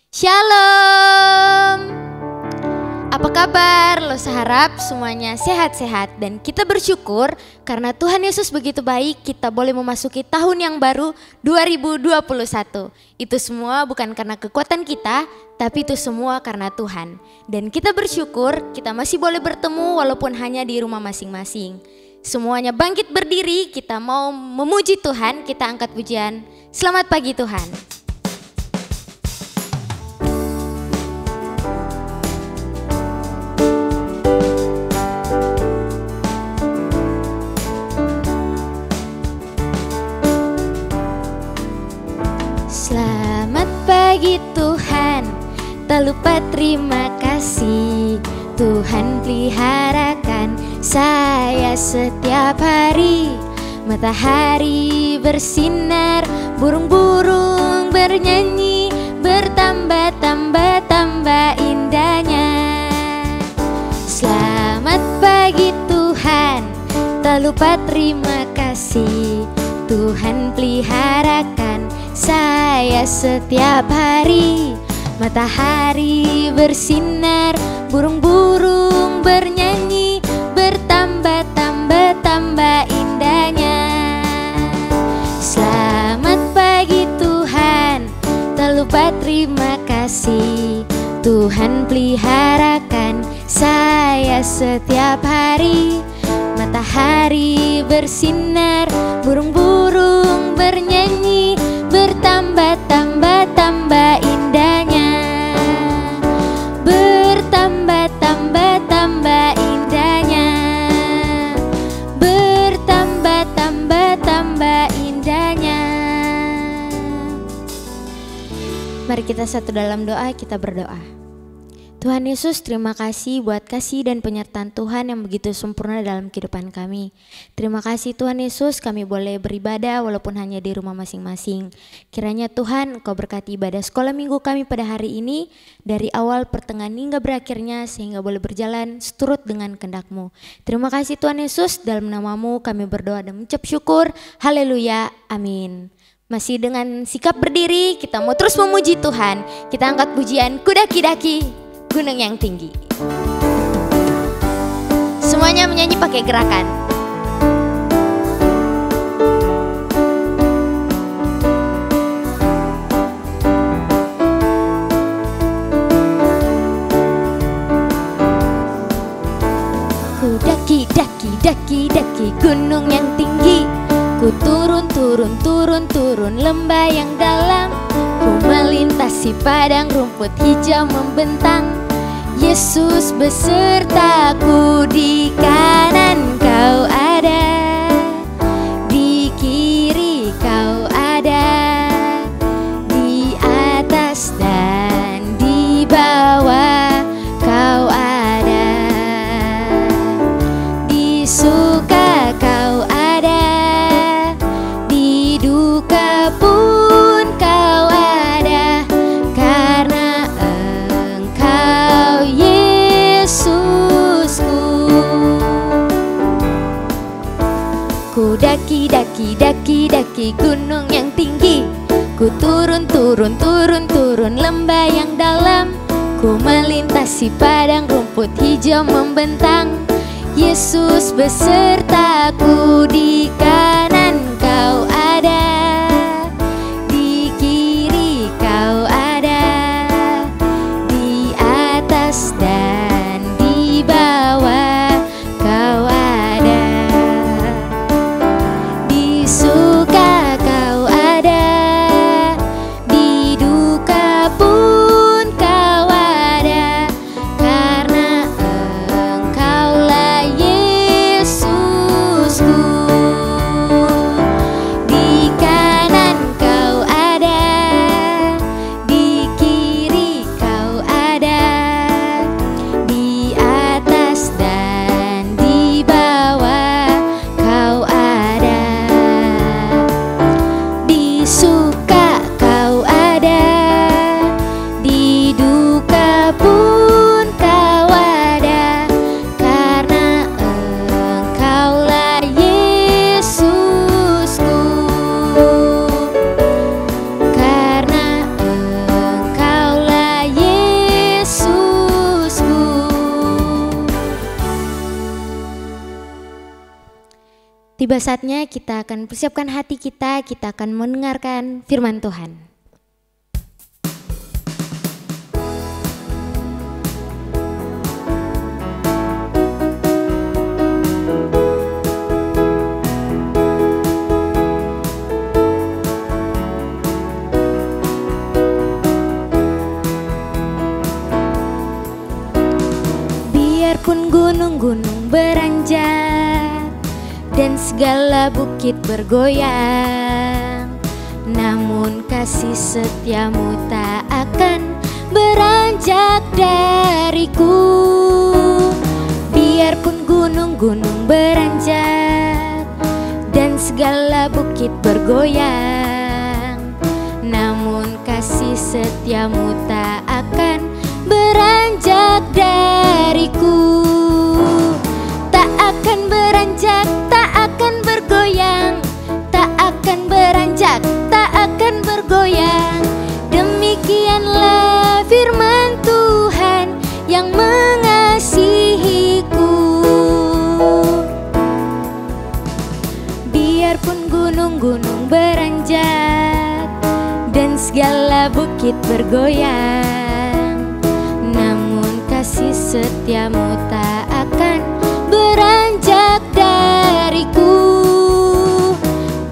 Shalom. Apa kabar? Lo seharap semuanya sehat-sehat dan kita bersyukur karena Tuhan Yesus begitu baik kita boleh memasuki tahun yang baru 2021. Itu semua bukan karena kekuatan kita, tapi itu semua karena Tuhan. Dan kita bersyukur kita masih boleh bertemu walaupun hanya di rumah masing-masing. Semuanya bangkit berdiri, kita mau memuji Tuhan, kita angkat pujian. Selamat pagi Tuhan. Selamat pagi Tuhan, tak lupa terima kasih. Tuhan peliharakan saya setiap hari. Matahari bersinar, burung-burung bernyanyi, bertambah-tambah indahnya. Selamat pagi Tuhan, tak lupa terima kasih. Tuhan peliharakan saya setiap hari. Matahari bersinar, burung-burung bernyanyi, bertambah-tambah indahnya. Selamat pagi Tuhan, tak lupa terima kasih. Tuhan peliharakan saya setiap hari. Matahari bersinar, burung-burung bernyanyi, bertambah-tambah indahnya. Bertambah-tambah indahnya. Bertambah-tambah indahnya. Mari kita satu dalam doa, kita berdoa. Tuhan Yesus, terima kasih buat kasih dan penyertaan Tuhan yang begitu sempurna dalam kehidupan kami. Terima kasih Tuhan Yesus, kami boleh beribadah walaupun hanya di rumah masing-masing. Kiranya Tuhan Engkau berkati ibadah sekolah minggu kami pada hari ini, dari awal, pertengahan hingga berakhirnya, sehingga boleh berjalan seturut dengan kehendak-Mu. Terima kasih Tuhan Yesus, dalam nama-Mu kami berdoa dan mengucap syukur. Haleluya, amin. Masih dengan sikap berdiri, kita mau terus memuji Tuhan. Kita angkat pujian Kudaki-daki Gunung yang tinggi. Semuanya menyanyi pakai gerakan. Ku daki gunung yang tinggi. Ku turun lembah yang dalam. Ku melintasi padang rumput hijau membentang. Yesus besertaku, di kanan Kau ada, di kiri Kau ada, di atas dan di bawah Kau ada, di suka Kau ada, di duka pun Kau ada, karena Engkau Yesusku. Ku daki gunung yang tinggi. Ku turun lembah yang dalam. Ku melintasi padang rumput hijau membentang. Yesus besertaku, di kanan Kau ada, di kiri Kau ada, di atas dan di bawah Kau ada, di suka Kau ada, di duka pun Kau ada, karena Engkaulah Yesusku. Tiba saatnya kita akan persiapkan hati kita akan mendengarkan firman Tuhan. Biarpun gunung-gunung beranjak dan segala bukit bergoyang, namun kasih setiamu tak akan beranjak dariku. Biarpun gunung-gunung beranjak dan segala bukit bergoyang, namun kasih setiamu tak akan beranjak dariku. Tak akan beranjak, tak akan bergoyang, tak akan beranjak, tak akan bergoyang. Demikianlah firman Tuhan yang mengasihiku. Biarpun gunung-gunung beranjak dan segala bukit bergoyang, namun kasih setiamu tak akan beranjak dariku.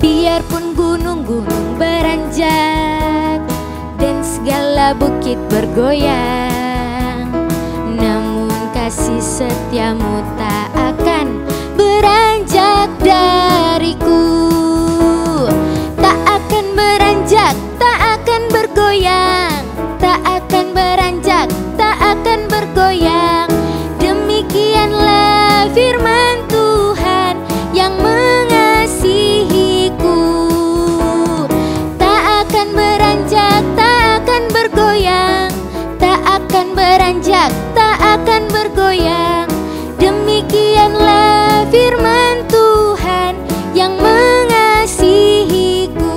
Biarpun gunung-gunung beranjak dan segala bukit bergoyang, namun kasih setiamu tak akan beranjak dariku. Tak akan beranjak, tak akan bergoyang, tak akan beranjak, tak akan bergoyang. Demikianlah firman Tuhan yang mengasihiku. Tak akan beranjak, tak akan bergoyang, tak akan beranjak, tak akan bergoyang. Demikianlah firman Tuhan yang mengasihiku.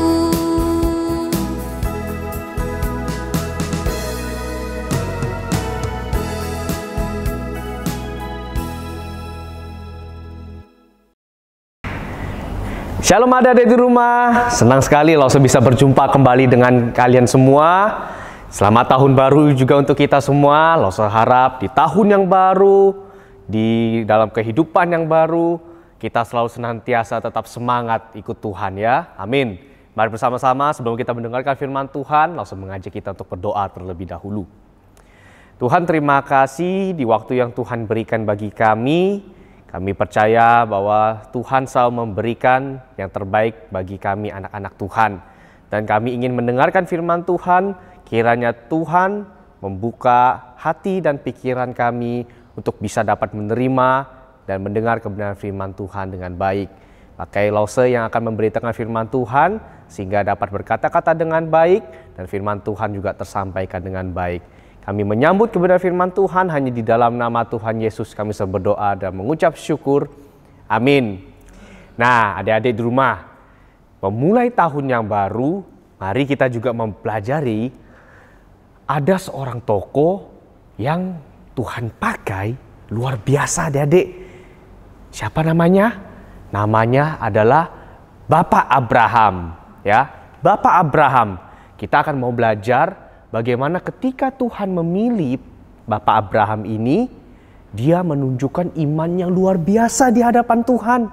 Shalom adik-adik di rumah, senang sekali Lause bisa berjumpa kembali dengan kalian semua. Selamat tahun baru juga untuk kita semua. Lause harap di tahun yang baru, di dalam kehidupan yang baru, kita selalu senantiasa tetap semangat ikut Tuhan ya. Amin. Mari bersama-sama sebelum kita mendengarkan firman Tuhan, Lause mengajak kita untuk berdoa terlebih dahulu. Tuhan, terima kasih di waktu yang Tuhan berikan bagi kami. Kami percaya bahwa Tuhan selalu memberikan yang terbaik bagi kami anak-anak Tuhan. Dan kami ingin mendengarkan firman Tuhan, kiranya Tuhan membuka hati dan pikiran kami untuk bisa dapat menerima dan mendengar kebenaran firman Tuhan dengan baik. Pakai Lause yang akan memberitakan firman Tuhan, sehingga dapat berkata-kata dengan baik, dan firman Tuhan juga tersampaikan dengan baik. Kami menyambut kebenaran firman Tuhan hanya di dalam nama Tuhan Yesus kami berdoa dan mengucap syukur. Amin. Nah, adik-adik di rumah, memulai tahun yang baru, mari kita juga mempelajari ada seorang tokoh yang Tuhan pakai luar biasa adik-adik. Siapa namanya? Namanya adalah Bapak Abraham. Ya, Bapak Abraham. Kita akan mau belajar bagaimana ketika Tuhan memilih Bapak Abraham ini, dia menunjukkan iman yang luar biasa di hadapan Tuhan.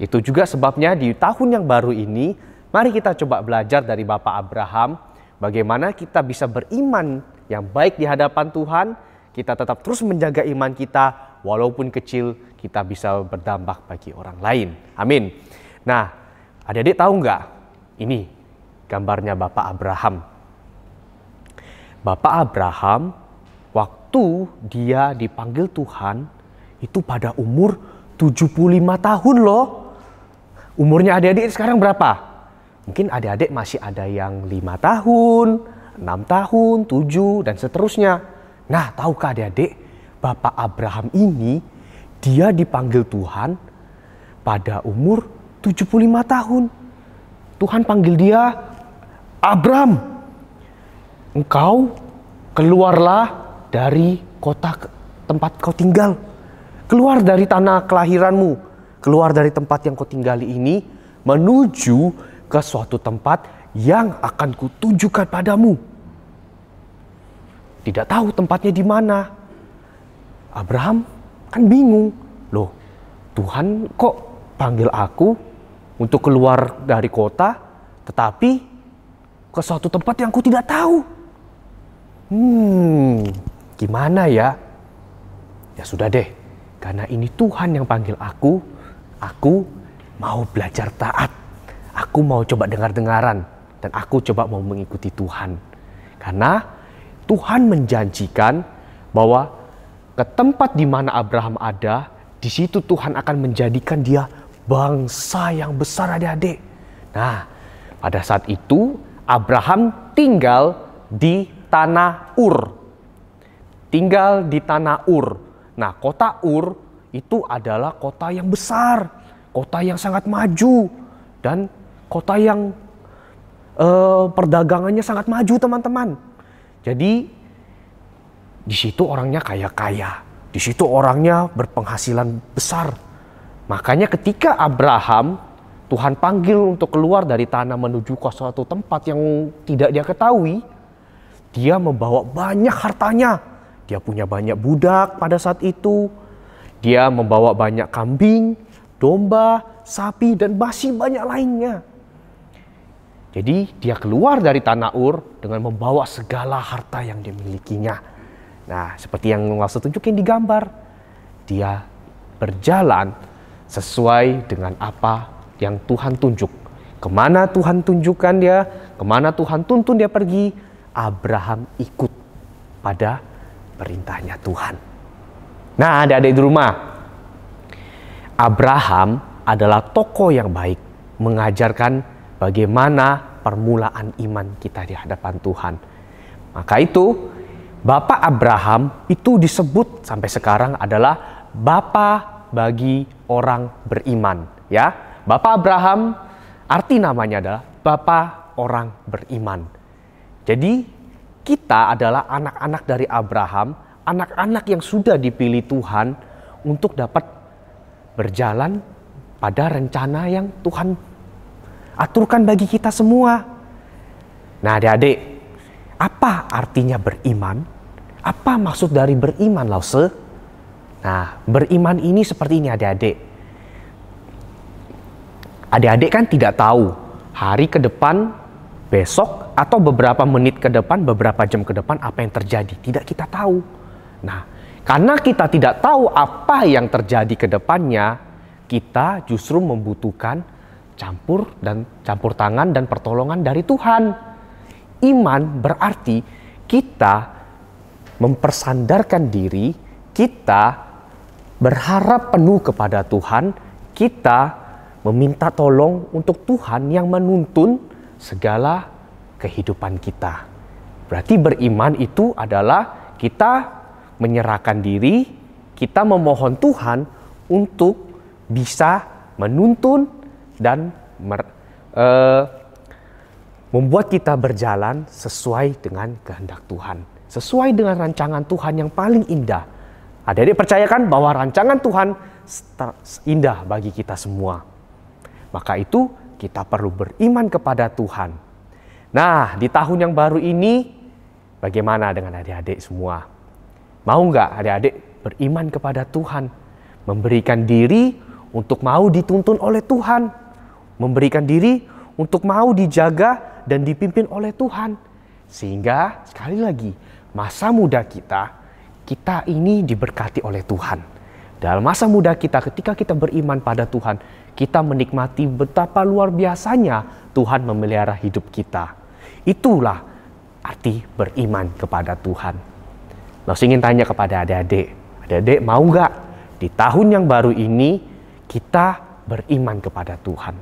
Itu juga sebabnya di tahun yang baru ini, mari kita coba belajar dari Bapak Abraham, bagaimana kita bisa beriman yang baik di hadapan Tuhan, kita tetap terus menjaga iman kita, walaupun kecil, kita bisa berdampak bagi orang lain. Amin. Nah, adik-adik tahu nggak? Ini gambarnya Bapak Abraham. Bapak Abraham, waktu dia dipanggil Tuhan, itu pada umur 75 tahun loh. Umurnya adik-adik sekarang berapa? Mungkin adik-adik masih ada yang 5 tahun, 6 tahun, 7, dan seterusnya. Nah, tahukah adik-adik, Bapak Abraham ini, dia dipanggil Tuhan pada umur 75 tahun. Tuhan panggil dia, Abram, engkau keluarlah dari kota tempat kau tinggal. Keluar dari tanah kelahiranmu. keluar dari tempat yang kau tinggali ini menuju ke suatu tempat yang akan kutunjukkan padamu. Tidak tahu tempatnya di mana. Abraham kan bingung. Loh, Tuhan kok panggil aku untuk keluar dari kota, tetapi ke suatu tempat yang aku tidak tahu. Gimana ya? Ya sudah deh, karena ini Tuhan yang panggil aku mau belajar taat. Aku mau coba dengar-dengaran dan aku coba mau mengikuti Tuhan. Karena Tuhan menjanjikan bahwa ke tempat di mana Abraham ada, di situ Tuhan akan menjadikan dia bangsa yang besar, adik-adik. Nah, pada saat itu Abraham tinggal di tanah Ur. Tinggal di tanah Ur. Nah, kota Ur itu adalah kota yang besar, kota yang sangat maju, dan kota yang perdagangannya sangat maju, teman-teman. Jadi di situ orangnya kaya-kaya, di situ orangnya berpenghasilan besar. Makanya ketika Abraham, Tuhan panggil untuk keluar dari tanah menuju ke suatu tempat yang tidak dia ketahui, dia membawa banyak hartanya. Dia punya banyak budak pada saat itu. Dia membawa banyak kambing, domba, sapi, dan masih banyak lainnya. Jadi dia keluar dari tanah Ur dengan membawa segala harta yang dimilikinya. Nah, seperti yang Lause tunjukin di gambar. Dia berjalan sesuai dengan apa yang Tuhan tunjuk. Kemana Tuhan tunjukkan dia, kemana Tuhan tuntun dia pergi, Abraham ikut pada perintahnya Tuhan. Nah, adik-adik di rumah, Abraham adalah tokoh yang baik, mengajarkan bagaimana permulaan iman kita di hadapan Tuhan. Maka itu, Bapak Abraham itu disebut sampai sekarang adalah Bapa bagi orang beriman. Ya, Bapak Abraham arti namanya adalah Bapa orang beriman. Jadi kita adalah anak-anak dari Abraham, anak-anak yang sudah dipilih Tuhan untuk dapat berjalan pada rencana yang Tuhan aturkan bagi kita semua. Nah, adik-adik, apa artinya beriman? Apa maksud dari beriman, Lause? Nah, beriman ini seperti ini, adik-adik. Adik-adik kan tidak tahu hari ke depan, besok, atau beberapa menit ke depan, beberapa jam ke depan apa yang terjadi. Tidak kita tahu. Nah, karena kita tidak tahu apa yang terjadi ke depannya, kita justru membutuhkan campur tangan dan pertolongan dari Tuhan. Iman berarti kita mempersandarkan diri, kita berharap penuh kepada Tuhan, kita meminta tolong untuk Tuhan yang menuntun segala kehidupan kita. Berarti beriman itu adalah kita menyerahkan diri, kita memohon Tuhan untuk bisa menuntun dan membuat kita berjalan sesuai dengan kehendak Tuhan, sesuai dengan rancangan Tuhan yang paling indah. Adik-adik percayakan bahwa rancangan Tuhan indah bagi kita semua. Maka itu kita perlu beriman kepada Tuhan. Nah, di tahun yang baru ini bagaimana dengan adik-adik semua? Mau nggak adik-adik beriman kepada Tuhan? Memberikan diri untuk mau dituntun oleh Tuhan. Memberikan diri untuk mau dijaga dan dipimpin oleh Tuhan. Sehingga sekali lagi masa muda kita ini diberkati oleh Tuhan. Dalam masa muda kita ketika kita beriman pada Tuhan, kita menikmati betapa luar biasanya Tuhan memelihara hidup kita. Itulah arti beriman kepada Tuhan. Nah, saya ingin tanya kepada adik-adik. Adik-adik mau nggak di tahun yang baru ini kita beriman kepada Tuhan?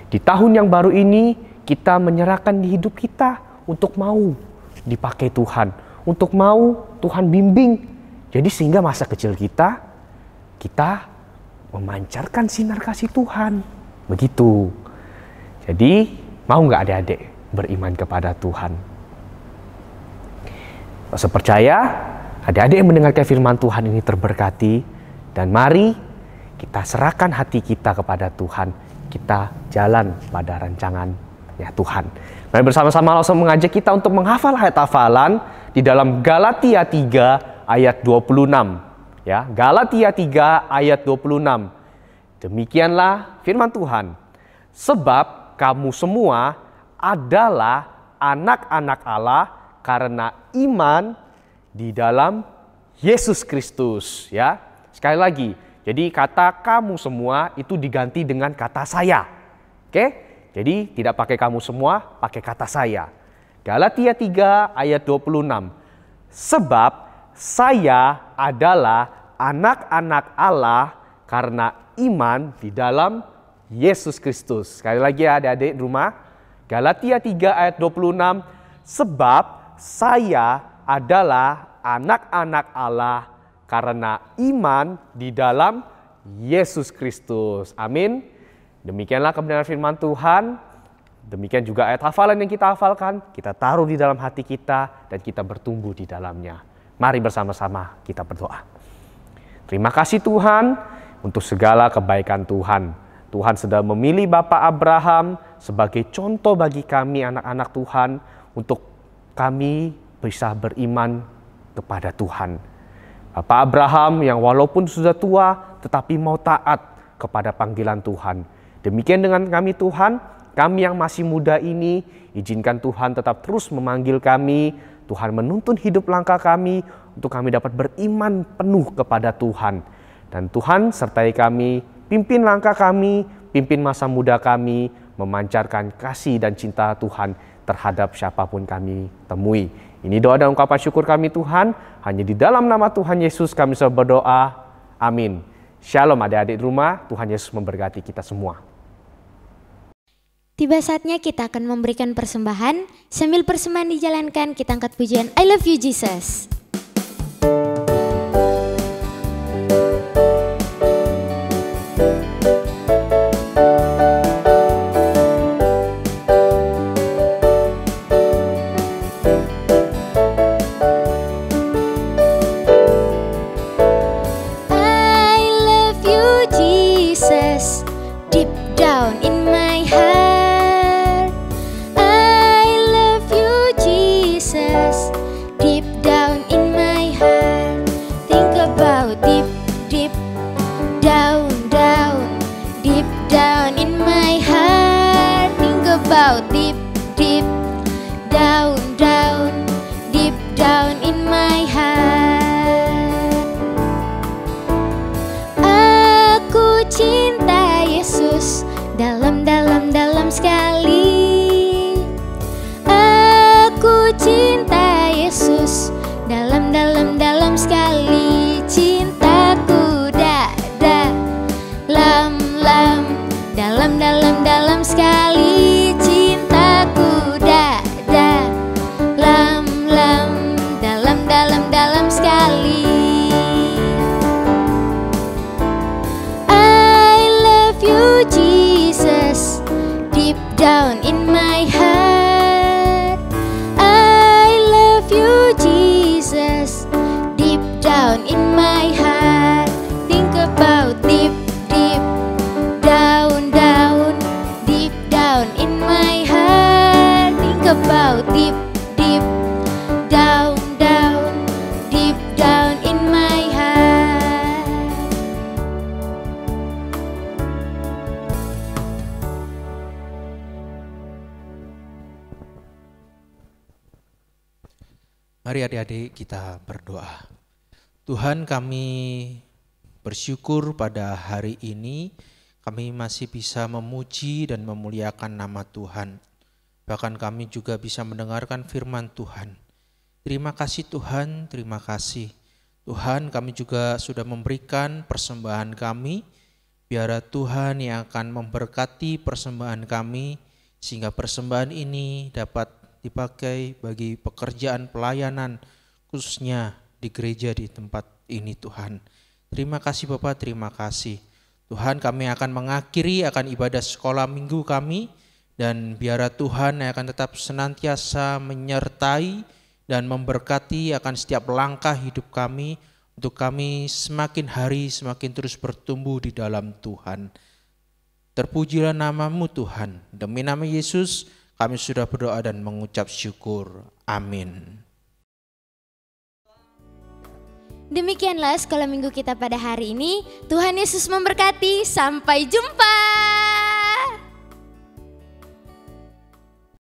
Di tahun yang baru ini kita menyerahkan hidup kita untuk mau dipakai Tuhan, untuk mau Tuhan bimbing. Jadi sehingga masa kecil kita memancarkan sinar kasih Tuhan. Begitu. Jadi mau nggak adik-adik beriman kepada Tuhan? Saya percaya adik-adik yang mendengarkan firman Tuhan ini terberkati. Dan mari kita serahkan hati kita kepada Tuhan, kita jalan pada rancangan-Nya Tuhan. Mari bersama-sama langsung mengajak kita untuk menghafal ayat hafalan di dalam Galatia 3 ayat 26. Ya, Galatia 3 ayat 26. Demikianlah firman Tuhan. Sebab kamu semua adalah anak-anak Allah karena iman di dalam Yesus Kristus. Ya, sekali lagi. Jadi kata kamu semua itu diganti dengan kata saya. Oke? Jadi tidak pakai kamu semua, pakai kata saya. Galatia 3 ayat 26. Sebab saya adalah anak-anak Allah karena iman di dalam Yesus Kristus. Sekali lagi ya adik-adik di rumah. Galatia 3 ayat 26. Sebab saya adalah anak-anak Allah karena iman di dalam Yesus Kristus. Amin. Demikianlah kebenaran firman Tuhan. Demikian juga ayat hafalan yang kita hafalkan. Kita taruh di dalam hati kita dan kita bertumbuh di dalamnya. Mari bersama-sama kita berdoa. Terima kasih Tuhan untuk segala kebaikan Tuhan. Tuhan sudah memilih Bapak Abraham sebagai contoh bagi kami anak-anak Tuhan untuk kami bisa beriman kepada Tuhan. Bapak Abraham yang walaupun sudah tua tetapi mau taat kepada panggilan Tuhan. Demikian dengan kami Tuhan, kami yang masih muda ini, izinkan Tuhan tetap terus memanggil kami. Tuhan menuntun hidup langkah kami untuk kami dapat beriman penuh kepada Tuhan. Dan Tuhan sertai kami, pimpin langkah kami, pimpin masa muda kami, memancarkan kasih dan cinta Tuhan terhadap siapapun kami temui. Ini doa dan ungkapan syukur kami Tuhan, hanya di dalam nama Tuhan Yesus kami berdoa. Amin. Shalom adik-adik di rumah, Tuhan Yesus memberkati kita semua. Tiba saatnya kita akan memberikan persembahan. Sambil persembahan dijalankan, kita angkat pujian I Love You Jesus. Dalam sekali aku cinta Yesus, dalam sekali cintaku dalam sekali cintaku dalam sekali. I love you Jesus, deep down in my heart. I love you Jesus, deep down in my heart. Think about deep down in my heart. Think about deep down in my heart. Mari adik-adik kita berdoa. Tuhan, kami bersyukur pada hari ini kami masih bisa memuji dan memuliakan nama Tuhan. Bahkan kami juga bisa mendengarkan firman Tuhan. Terima kasih Tuhan, terima kasih. Tuhan, kami juga sudah memberikan persembahan kami. Biar Tuhan yang akan memberkati persembahan kami, sehingga persembahan ini dapat dipakai bagi pekerjaan pelayanan, khususnya di gereja di tempat ini Tuhan. Terima kasih Bapak, terima kasih. Tuhan, kami akan mengakhiri akan ibadah sekolah minggu kami, dan biar Tuhan yang akan tetap senantiasa menyertai dan memberkati akan setiap langkah hidup kami, untuk kami semakin hari semakin terus bertumbuh di dalam Tuhan. Terpujilah nama-Mu Tuhan. Demi nama Yesus kami sudah berdoa dan mengucap syukur. Amin. Demikianlah sekolah minggu kita pada hari ini. Tuhan Yesus memberkati. Sampai jumpa.